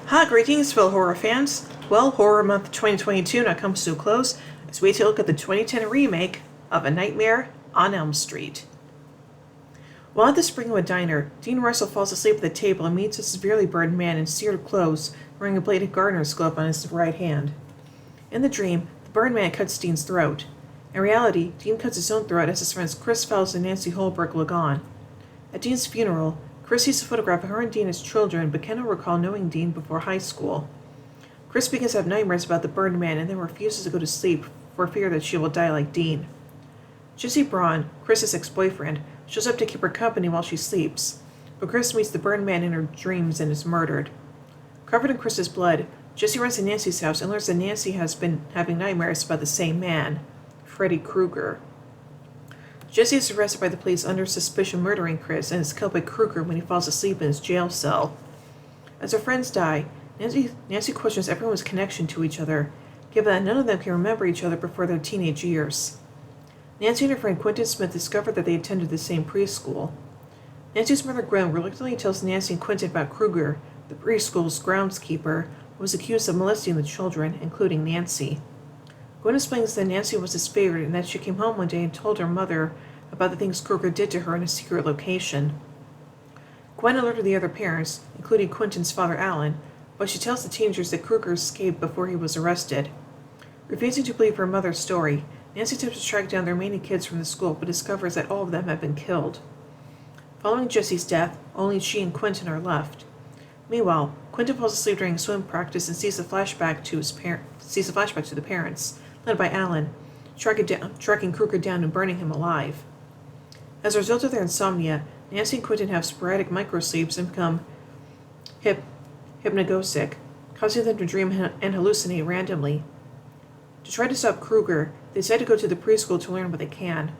Hi, greetings, fellow horror fans. Well, Horror Month 2022 now comes to a close as we take a look at the 2010 remake of A Nightmare on Elm Street. While at the Springwood Diner, Dean Russell falls asleep at the table and meets a severely burned man in seared clothes wearing a bladed gardener's glove on his right hand. In the dream, the burned man cuts Dean's throat. In reality, Dean cuts his own throat as his friends Chris Fells and Nancy Holbrook look on. At Dean's funeral, Chris sees a photograph of her and Dean as children, but cannot recall knowing Dean before high school. Chris begins to have nightmares about the burned man and then refuses to go to sleep for fear that she will die like Dean. Jessie Braun, Chris's ex-boyfriend, shows up to keep her company while she sleeps, but Chris meets the burned man in her dreams and is murdered. Covered in Chris's blood, Jessie runs to Nancy's house and learns that Nancy has been having nightmares about the same man, Freddy Krueger. Jessie is arrested by the police under suspicion of murdering Chris and is killed by Krueger when he falls asleep in his jail cell. As her friends die, Nancy questions everyone's connection to each other, given that none of them can remember each other before their teenage years. Nancy and her friend Quentin Smith discover that they attended the same preschool. Nancy's mother Gwen reluctantly tells Nancy and Quentin about Krueger, the preschool's groundskeeper, who was accused of molesting the children, including Nancy. Gwen explains that Nancy was his favorite and that she came home one day and told her mother about the things Krueger did to her in a secret location. Gwen alerted the other parents, including Quentin's father Alan, but she tells the teenagers that Krueger escaped before he was arrested. Refusing to believe her mother's story, Nancy attempts to track down the remaining kids from the school but discovers that all of them have been killed. Following Jessie's death, only she and Quentin are left. Meanwhile, Quentin falls asleep during swim practice and sees a flashback to the parents, led by Alan, tracking Krueger down and burning him alive. As a result of their insomnia, Nancy and Quentin have sporadic microsleeps and become hypnagogic, causing them to dream and hallucinate randomly. To try to stop Krueger, they decide to go to the preschool to learn what they can.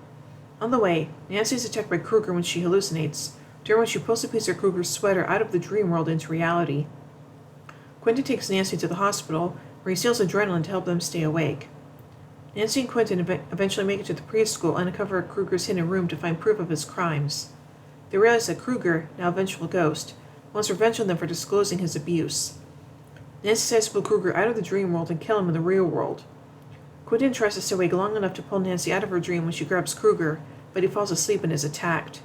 On the way, Nancy is attacked by Krueger when she hallucinates, during which she pulls a piece of Krueger's sweater out of the dream world into reality. Quentin takes Nancy to the hospital, where he steals adrenaline to help them stay awake. Nancy and Quentin eventually make it to the preschool and uncover Krueger's hidden room to find proof of his crimes. They realize that Krueger, now a vengeful ghost, wants revenge on them for disclosing his abuse. Nancy decides to pull Krueger out of the dream world and kill him in the real world. Quentin tries to stay awake long enough to pull Nancy out of her dream when she grabs Krueger, but he falls asleep and is attacked.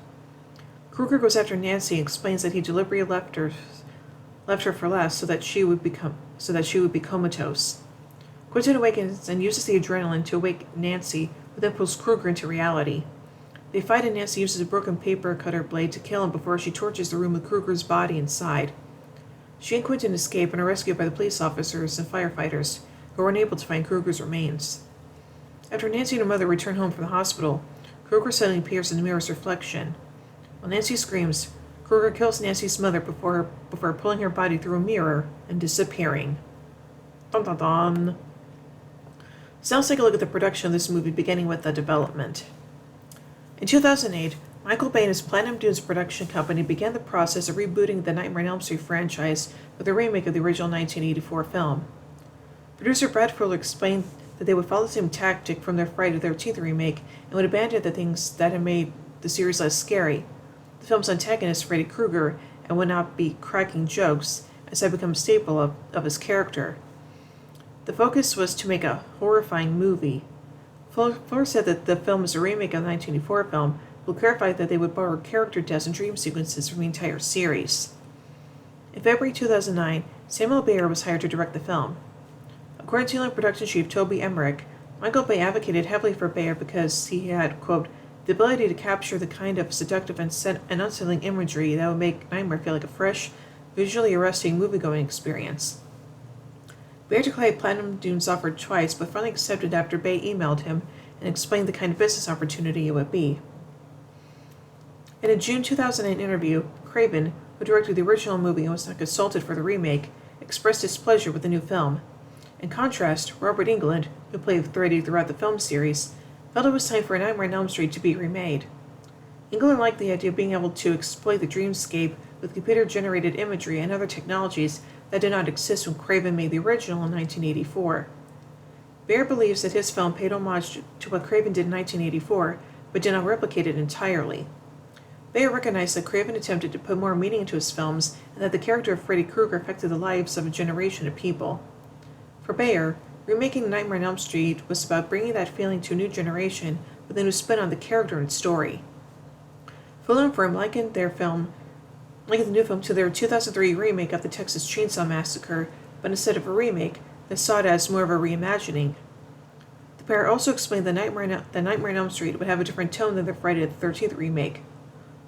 Krueger goes after Nancy and explains that he deliberately left her for last so that she would be comatose. Quentin awakens and uses the adrenaline to awake Nancy, who then pulls Krueger into reality. They fight and Nancy uses a broken paper cutter blade to kill him before she torches the room with Krueger's body inside. She and Quentin escape and are rescued by the police officers and firefighters, who are unable to find Krueger's remains. After Nancy and her mother return home from the hospital, Krueger suddenly appears in the mirror's reflection. While Nancy screams, Krueger kills Nancy's mother before pulling her body through a mirror and disappearing. Dun dun dun. So let's take a look at the production of this movie, beginning with the development. In 2008, Michael Bay and his Platinum Dunes production company began the process of rebooting the Nightmare on Elm Street franchise with a remake of the original 1984 film. Producer Brad Fuller explained that they would follow the same tactic from their Friday the 13th remake and would abandon the things that had made the series less scary. The film's antagonist, Freddy Krueger, and would not be cracking jokes, as had become a staple of his character. The focus was to make a horrifying movie. Fuller said that the film is a remake of the 1984 film, but clarified that they would borrow character deaths and dream sequences from the entire series. In February 2009, Samuel Bayer was hired to direct the film. According to Alien production chief Toby Emmerich, Michael Bay advocated heavily for Bayer because he had, quote, the ability to capture the kind of seductive and unsettling imagery that would make Nightmare feel like a fresh, visually arresting movie-going experience. Bayer declined Platinum Dunes' offer twice, but finally accepted after Bay emailed him and explained the kind of business opportunity it would be. In a June 2008 interview, Craven, who directed the original movie and was not consulted for the remake, expressed displeasure with the new film. In contrast, Robert Englund, who played Freddy throughout the film series, felt it was time for A Nightmare on Elm Street to be remade. Englund liked the idea of being able to exploit the dreamscape with computer-generated imagery and other technologies that did not exist when Craven made the original in 1984. Bayer believes that his film paid homage to what Craven did in 1984, but did not replicate it entirely. Bayer recognized that Craven attempted to put more meaning into his films and that the character of Freddy Krueger affected the lives of a generation of people. For Bayer, remaking Nightmare on Elm Street was about bringing that feeling to a new generation with a new spin on the character and story. Fuller and Firm likened the new film to their 2003 remake of the Texas Chainsaw Massacre, but instead of a remake, they saw it as more of a reimagining. The pair also explained that Nightmare on Elm Street would have a different tone than the Friday the 13th remake.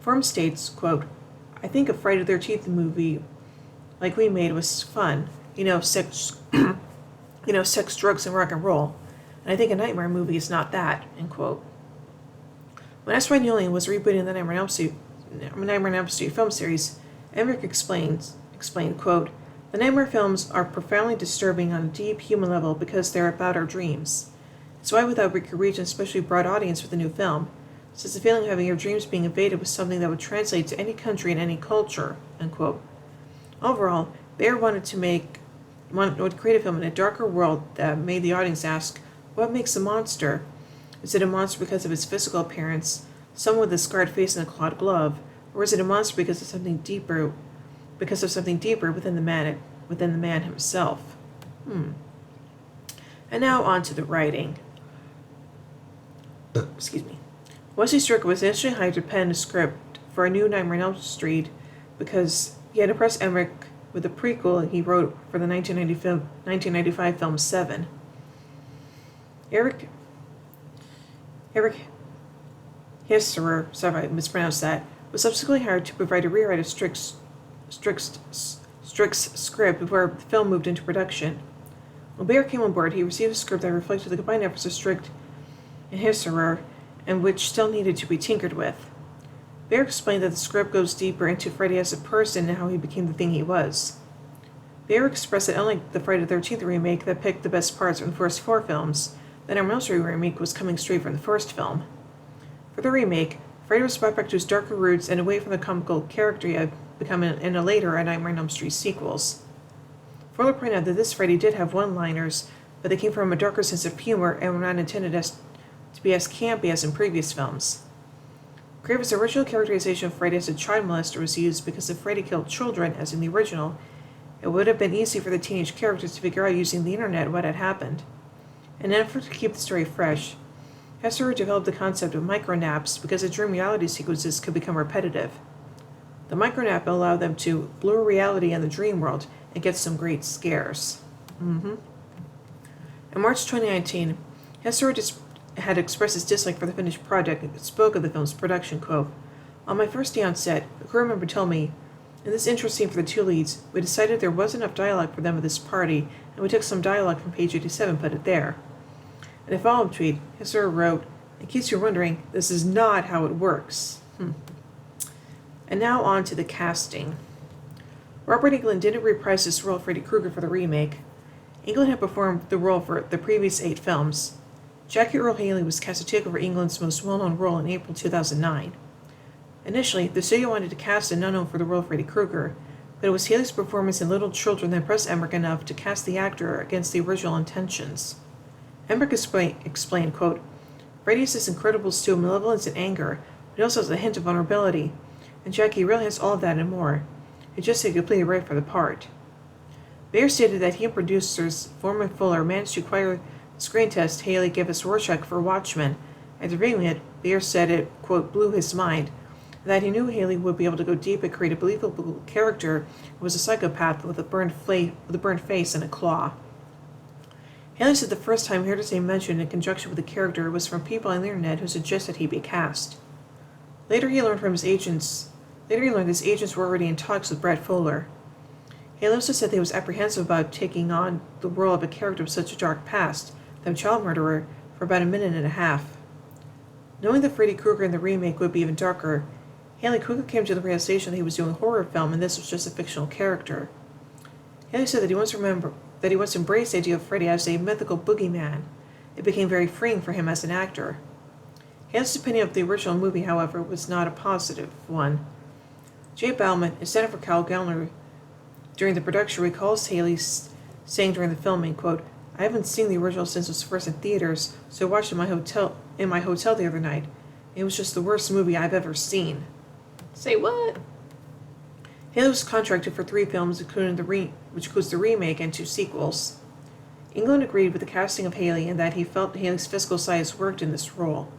Firm states, quote, "I think a Friday the 13th movie like we made was fun, sex, sex, drugs, and rock and roll, and I think a Nightmare movie is not that," end quote. When asked why Newland was rebooting the Nightmare on Elm Street film series, Emmerich explained, quote, "The Nightmare films are profoundly disturbing on a deep human level because they're about our dreams. It's why we thought we could reach an especially broad audience with the new film, since the feeling of having your dreams being invaded was something that would translate to any country and any culture," end quote. Overall, Bayer wanted to create a film in a darker world that made the audience ask, what makes a monster? Is it a monster because of its physical appearance, someone with a scarred face and a clawed glove, or is it a monster because of something deeper within the man himself? And now on to the writing. Excuse me. Wesley Stricker was initially hired to pen a script for a new Nightmare on Elm Street because he had impressed Emmerich with the prequel he wrote for the 1995 film Seven. Eric Hisserer, sorry if I mispronounced that, was subsequently hired to provide a rewrite of Strick's script before the film moved into production. When Bayer came on board, he received a script that reflected the combined efforts of Strick and Hisserer, and which still needed to be tinkered with. Bayer explained that the script goes deeper into Freddy as a person and how he became the thing he was. Bayer expressed that unlike the Friday the 13th remake that picked the best parts from the first four films, the Nightmare on Elm Street remake was coming straight from the first film. For the remake, Freddy was brought back to his darker roots and away from the comical character he had become in a later Nightmare on Elm Street sequels. Fuller pointed out that this Freddy did have one-liners, but they came from a darker sense of humor and were not intended to be as campy as in previous films. Craven's original characterization of Freddy as a child molester was used because if Freddy killed children, as in the original, it would have been easy for the teenage characters to figure out using the internet what had happened. In an effort to keep the story fresh, Hesser developed the concept of micronaps because the dream reality sequences could become repetitive. The micronap allowed them to blur reality in the dream world and get some great scares. In March 2019, Hesser had expressed his dislike for the finished project and spoke of the film's production, quote, "On my first day on set, a crew member told me, in this intro scene for the two leads, we decided there wasn't enough dialogue for them at this party, and we took some dialogue from page 87 and put it there." In a follow-up tweet, Hesser wrote, "In case you're wondering, this is not how it works." And now on to the casting. Robert Englund didn't reprise his role of Freddy Krueger for the remake. Englund had performed the role for the previous 8 films. Jackie Earle Haley was cast to take over Englund's most well-known role in April 2009. Initially, the studio wanted to cast an unknown for the role of Freddy Krueger, but it was Haley's performance in Little Children that impressed Emmerich enough to cast the actor against the original intentions. Emmerich explained, quote, "Freddy has this incredible stew of malevolence and anger, but he also has a hint of vulnerability, and Jackie really has all of that and more. It just stayed completely right for the part." Bayer stated that he and producers Foreman Fuller managed to acquire the screen test Haley gave us Rorschach for Watchmen. After reviewing it, Bayer said it, quote, "blew his mind," and that he knew Haley would be able to go deep and create a believable character who was a psychopath with a burned face and a claw. Haley said the first time he heard his name mentioned in conjunction with the character was from people on the internet who suggested he be cast. Later he learned his agents were already in talks with Brett Fuller. Haley also said that he was apprehensive about taking on the role of a character with such a dark past, the child murderer, for about a minute and a half. Knowing that Freddy Krueger in the remake would be even darker, Haley quickly came to the realization that he was doing a horror film and this was just a fictional character. Haley said that he wants to embrace the idea of Freddy as a mythical boogeyman. It became very freeing for him as an actor. Haley's opinion of the original movie, however, was not a positive one. Jay Bauman, a senator for Cal Gellner, during the production recalls Haley saying during the filming, quote, "I haven't seen the original since it was first in theaters, so I watched it in my hotel the other night. It was just the worst movie I've ever seen." Say what? Haley was contracted for 3 films, which includes the remake and 2 sequels. England agreed with the casting of Haley and that he felt Haley's physical size worked in this role.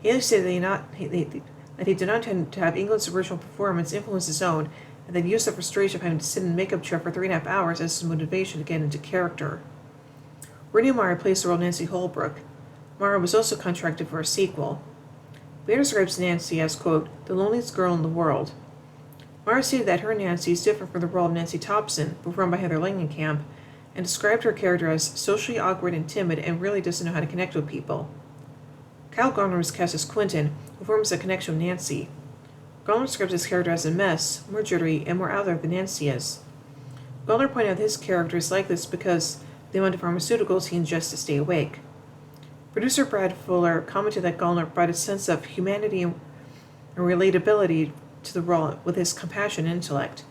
Haley stated that he did not intend to have England's original performance influence his own, and that he used the frustration of having to sit in a makeup chair for 3.5 hours as his motivation to get into character. Rooney Mara plays the role of Nancy Holbrook. Mara was also contracted for a sequel. Blair describes Nancy as, quote, the loneliest girl in the world. Mara stated that her Nancy is different from the role of Nancy Thompson, performed by Heather Langenkamp, and described her character as socially awkward and timid and really doesn't know how to connect with people. Kyle Garner was cast as Quentin, who forms a connection with Nancy. Garner describes his character as a mess, more jittery, and more out there than Nancy is. Garner pointed out that his character is like this because of the amount of pharmaceuticals he ingests to stay awake. Producer Brad Fuller commented that Garner brought a sense of humanity and relatability to the role with his compassion and intellect.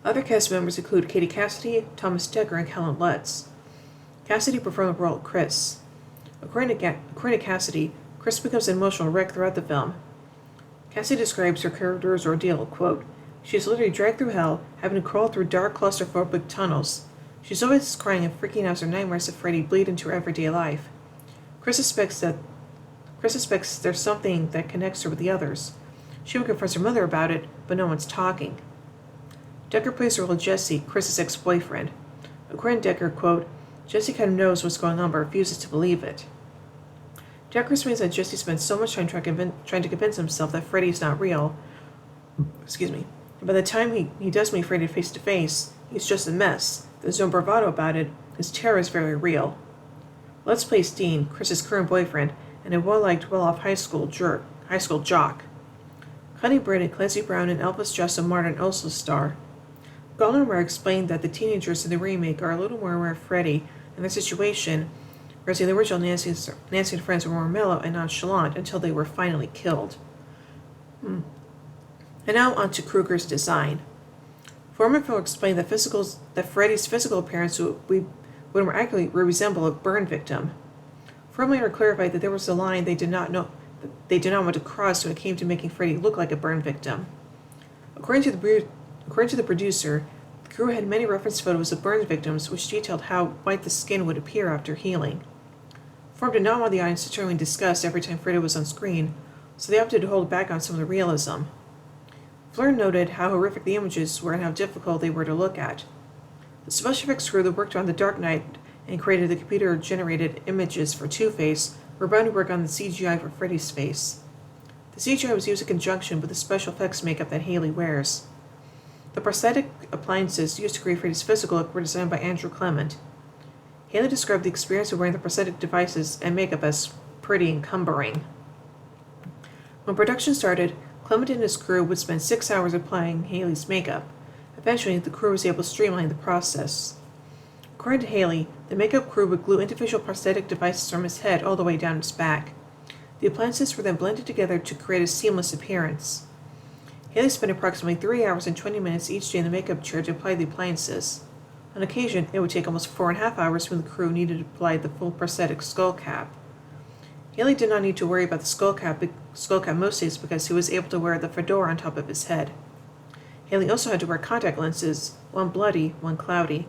Other cast members include Katie Cassidy, Thomas Dekker, and Helen Lutz. Cassidy performed the role of Chris. According to Cassidy, Chris becomes an emotional wreck throughout the film. Cassidy describes her character's ordeal, quote, she is literally dragged through hell, having to crawl through dark, claustrophobic tunnels. She's always crying and freaking out as her nightmares of Freddy bleed into her everyday life. Chris suspects there's something that connects her with the others. She even confronts her mother about it, but no one's talking. Dekker plays the role of Jesse, Chris's ex-boyfriend. According to Dekker, quote, Jesse kind of knows what's going on but refuses to believe it. Dekker explains that Jesse spends so much time trying to convince himself that Freddy is not real. And by the time he does meet Freddy face to face, he's just a mess. There's no bravado about it. His terror is very real. Let's plays Dean, Chris's current boyfriend, and a well-liked, well-off high school jock. Connie Britton, Clancy Brown, and Elvis Justin Martin also star. Garner and Mara explained that the teenagers in the remake are a little more aware of Freddy and their situation, whereas in the original Nancy and friends were more mellow and nonchalant until they were finally killed. And now on to Krueger's design. Foreman Phil explained that Freddy's physical appearance would more accurately resemble a burn victim. Foreman later clarified that there was a line they did not want to cross when it came to making Freddy look like a burn victim. According to the producer, the crew had many reference photos of burn victims which detailed how white the skin would appear after healing. Form did not want the audience to turn in disgust every time Freddy was on screen, so they opted to hold back on some of the realism. Fleur noted how horrific the images were and how difficult they were to look at. The special effects crew that worked on The Dark Knight and created the computer-generated images for Two-Face were bound to work on the CGI for Freddy's face. The CGI was used in conjunction with the special effects makeup that Haley wears. The prosthetic appliances used to create Freddy's physical look were designed by Andrew Clement. Haley described the experience of wearing the prosthetic devices and makeup as pretty encumbering. When production started, Clement and his crew would spend 6 hours applying Haley's makeup. Eventually, the crew was able to streamline the process. According to Haley, the makeup crew would glue individual prosthetic devices from his head all the way down his back. The appliances were then blended together to create a seamless appearance. Haley spent approximately 3 hours and 20 minutes each day in the makeup chair to apply the appliances. On occasion, it would take almost 4.5 hours when the crew needed to apply the full prosthetic skull cap. Haley did not need to worry about the skull cap most days because he was able to wear the fedora on top of his head. Haley also had to wear contact lenses, one bloody, one cloudy.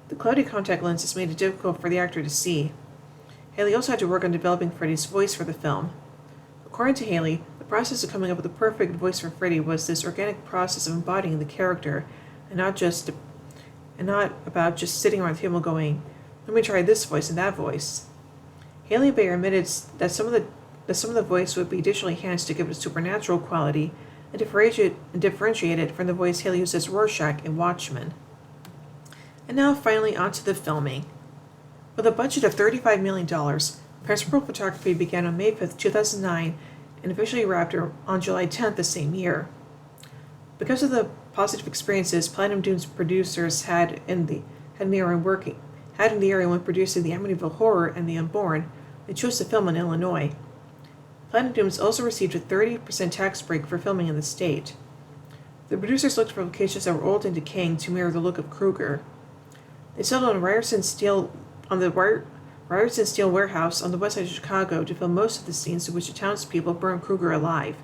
The cloudy contact lenses made it difficult for the actor to see. Haley also had to work on developing Freddy's voice for the film. According to Haley, the process of coming up with the perfect voice for Freddy was this organic process of embodying the character, and not about just sitting around the table going, let me try this voice and that voice. Haley and Bayer admitted that some of the voice would be additionally enhanced to give it a supernatural quality and differentiate it from the voice Haley used as Rorschach in Watchmen. And now finally onto the filming. With a budget of $35 million, principal photography began on May 5, 2009 and officially wrapped on July 10th the same year. Because of the positive experiences Platinum Dunes producers had in the area when producing the Amityville Horror and The Unborn, they chose to film in Illinois. Platinum Dunes also received a 30% tax break for filming in the state. The producers looked for locations that were old and decaying to mirror the look of Krueger. They settled on the Ryerson Steel Warehouse on the west side of Chicago to film most of the scenes in which the townspeople burned Krueger alive.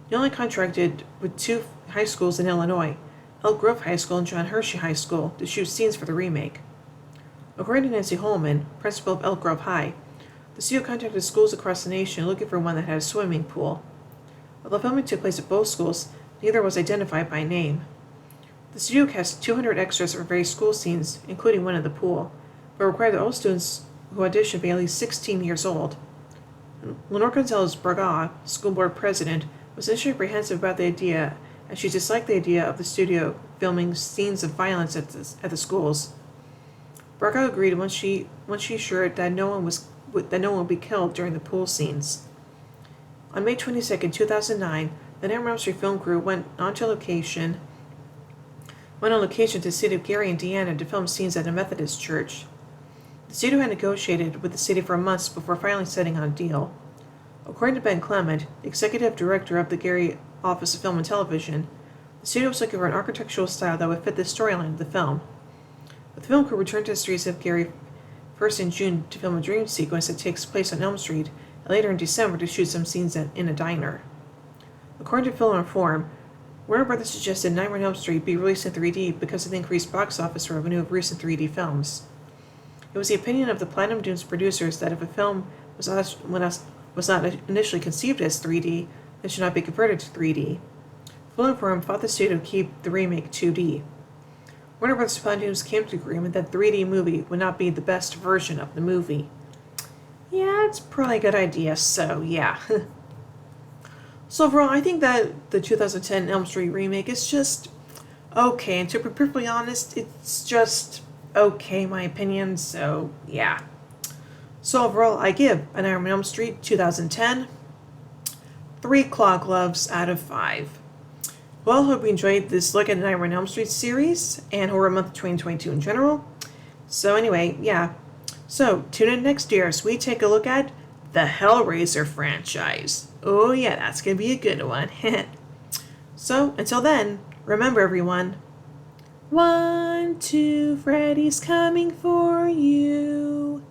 He only contracted with two high schools in Illinois, Elk Grove High School and John Hershey High School, to shoot scenes for the remake. According to Nancy Holman, principal of Elk Grove High, the studio contacted schools across the nation looking for one that had a swimming pool. Although filming took place at both schools, neither was identified by name. The studio cast 200 extras for various school scenes, including one in the pool, but required that all students who auditioned be at least 16 years old. Lenore Gonzalez Braga, school board president, was initially apprehensive about the idea, as she disliked the idea of the studio filming scenes of violence at the schools. Braga agreed once she assured that no one would be killed during the pool scenes. On May 22, 2009, the Nightmare on Elm Street film crew went on location to the city of Gary, Indiana, to film scenes at a Methodist church. The studio had negotiated with the city for months before finally setting on a deal. According to Ben Clement, the executive director of the Gary Office of Film and Television, the studio was looking for an architectural style that would fit the storyline of the film. The film crew returned to the streets of Gary first in June to film a dream sequence that takes place on Elm Street, and later in December to shoot some scenes in a diner. According to Film Reform, Warner Brothers suggested Nightmare on Elm Street be released in 3D because of the increased box office revenue of recent 3D films. It was the opinion of the Platinum Dunes producers that if a film was not initially conceived as 3D, it should not be converted to 3D. Film Reform fought the studio to keep the remake 2D. Warner Brothers Platinum Dunes came to agreement that the 3D movie would not be the best version of the movie. Yeah, it's probably a good idea, so yeah. So overall, I think that the 2010 Elm Street remake is just okay, and to be perfectly honest, it's just okay, in my opinion, so yeah. So overall, I give A Nightmare on Elm Street 2010 3 claw gloves out of 5. Well, hope you enjoyed this look at the Nightmare on Elm Street series and Horror Month 2022 in general. So anyway, yeah. So tune in next year as we take a look at the Hellraiser franchise. Oh yeah, that's gonna be a good one. So until then, remember everyone, 1, 2, Freddy's coming for you.